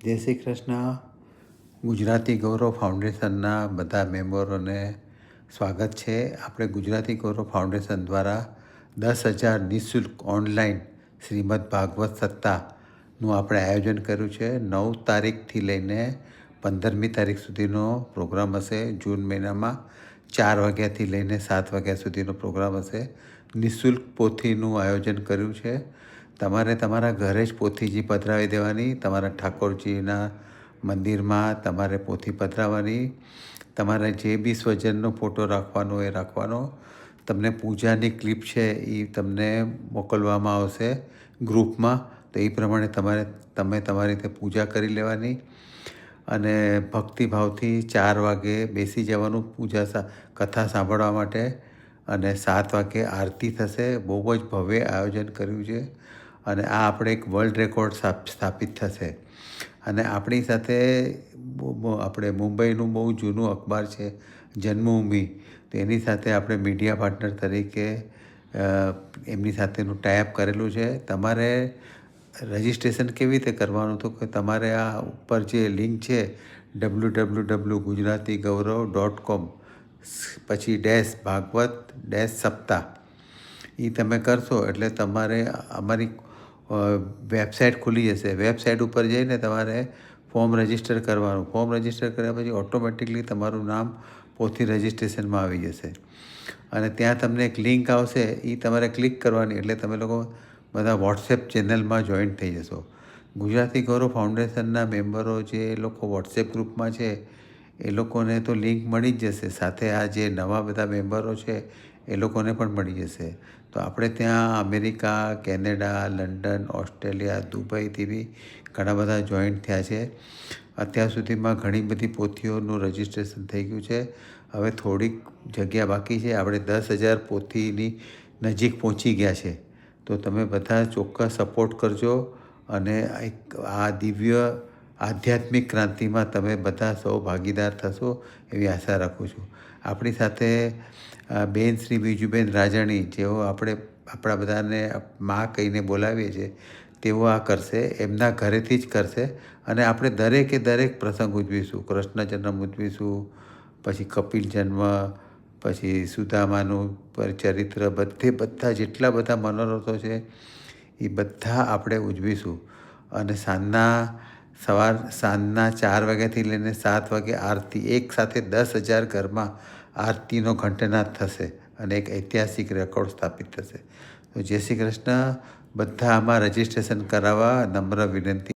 જય શ્રી કૃષ્ણ. ગુજરાતી ગૌરવ ફાઉન્ડેશનના બધા મેમ્બરોને સ્વાગત છે. આપણે ગુજરાતી ગૌરવ ફાઉન્ડેશન દ્વારા 10,000 નિઃશુલ્ક ઓનલાઈન શ્રીમદ ભાગવત સપ્તાહનું આપણે આયોજન કર્યું છે. 9 તારીખથી લઈને 15મી તારીખ સુધીનો પ્રોગ્રામ હશે. જૂન મહિનામાં 4 વાગ્યાથી લઈને 7 વાગ્યા સુધીનો પ્રોગ્રામ હશે. નિઃશુલ્ક પોથીનું આયોજન કર્યું છે. તમારે તમારા ઘરે જ પોથીજી પધરાવી દેવાની. તમારા ઠાકોરજીના મંદિરમાં તમારે પોથી પધરાવવાની. તમારે જે બી સ્વજનનો ફોટો રાખવાનો એ રાખવાનો. તમને પૂજાની ક્લિપ છે એ તમને મોકલવામાં આવશે ગ્રુપમાં. તો એ પ્રમાણે તમે તમારી રીતે પૂજા કરી લેવાની અને ભક્તિભાવથી 4 વાગે બેસી જવાનું કથા સાંભળવા માટે. અને 7 વાગે આરતી થશે. બહુ જ ભવ્ય આયોજન કર્યું છે અને આ આપણે એક વર્લ્ડ રેકોર્ડ સ્થાપિત થશે. અને આપણી સાથે આપણે મુંબઈનું બહુ જૂનું અખબાર છે જન્મભૂમિ, તો એની સાથે આપણે મીડિયા પાર્ટનર તરીકે એમની સાથેનું ટાઈઅપ કરેલું છે. તમારે રજિસ્ટ્રેશન કેવી રીતે કરવાનું હતું કે તમારે આ ઉપર જે લિંક છે www.gujratigaurav.com પછી -ભાગવત-સપ્તાહ એ તમે કરશો એટલે તમારે અમારી વેબસાઇટ ખુલી જશે. વેબસાઇટ ઉપર જઈને તમારે ફોર્મ રજિસ્ટર કરવાનું. ફોર્મ રજિસ્ટર કર્યા પછી ઓટોમેટિકલી તમારું નામ પોથી રજિસ્ટ્રેશનમાં આવી જશે અને ત્યાં તમને એક લિંક આવશે. એ તમારે ક્લિક કરવાની એટલે તમે લોકો બધા વોટ્સએપ ચેનલમાં જોઈન્ટ થઈ જશો. ગુજરાતી ગૌરવ ફાઉન્ડેશનના મેમ્બરો જે લોકો વોટ્સએપ ગ્રુપમાં છે એ લોકોને તો લિંક મળી જ જશે. સાથે આ જે નવા બધા મેમ્બરો છે એ લોકોને પણ મળી જશે. તો આપણે ત્યાં અમેરિકા, કેનેડા, લંડન, ઓસ્ટ્રેલિયા, દુબઈથી બી ઘણા બધા જોઈન્ટ થયા છે. અત્યાર સુધીમાં ઘણી બધી પોથીઓનું રજિસ્ટ્રેશન થઈ ગયું છે. હવે થોડીક જગ્યા બાકી છે. આપણે 10,000 પોથીની નજીક પહોંચી ગયા છે. તો તમે બધા ચોક્કસ સપોર્ટ કરજો અને આ દિવ્ય આધ્યાત્મિક ક્રાંતિમાં તમે બધા સૌ ભાગીદાર થશો એવી આશા રાખું છું. આપણી સાથે બેન શ્રી બીજુબેન રાજાણી, જેઓ આપણા બધાને માં કહીને બોલાવીએ છીએ, તેઓ આ કરશે. એમના ઘરેથી જ કરશે અને આપણે દરેકે દરેક પ્રસંગ ઉજવીશું. કૃષ્ણ જન્મ ઉજવીશું, પછી કપિલ જન્મ, પછી સુદામાનું ચરિત્ર, બધા જેટલા બધા મનોરથો છે એ બધા આપણે ઉજવીશું. અને સાંજના 4 વાગ્યાથી લઈને 7 વાગે આરતી, એક સાથે 10,000 ઘરમાં આરતીનો ઘંટનાદ થશે અને એક ઐતિહાસિક રેકોર્ડ સ્થાપિત થશે. તો જય શ્રી કૃષ્ણ. બધા આમાં રજિસ્ટ્રેશન કરાવવા નમ્ર વિનંતી.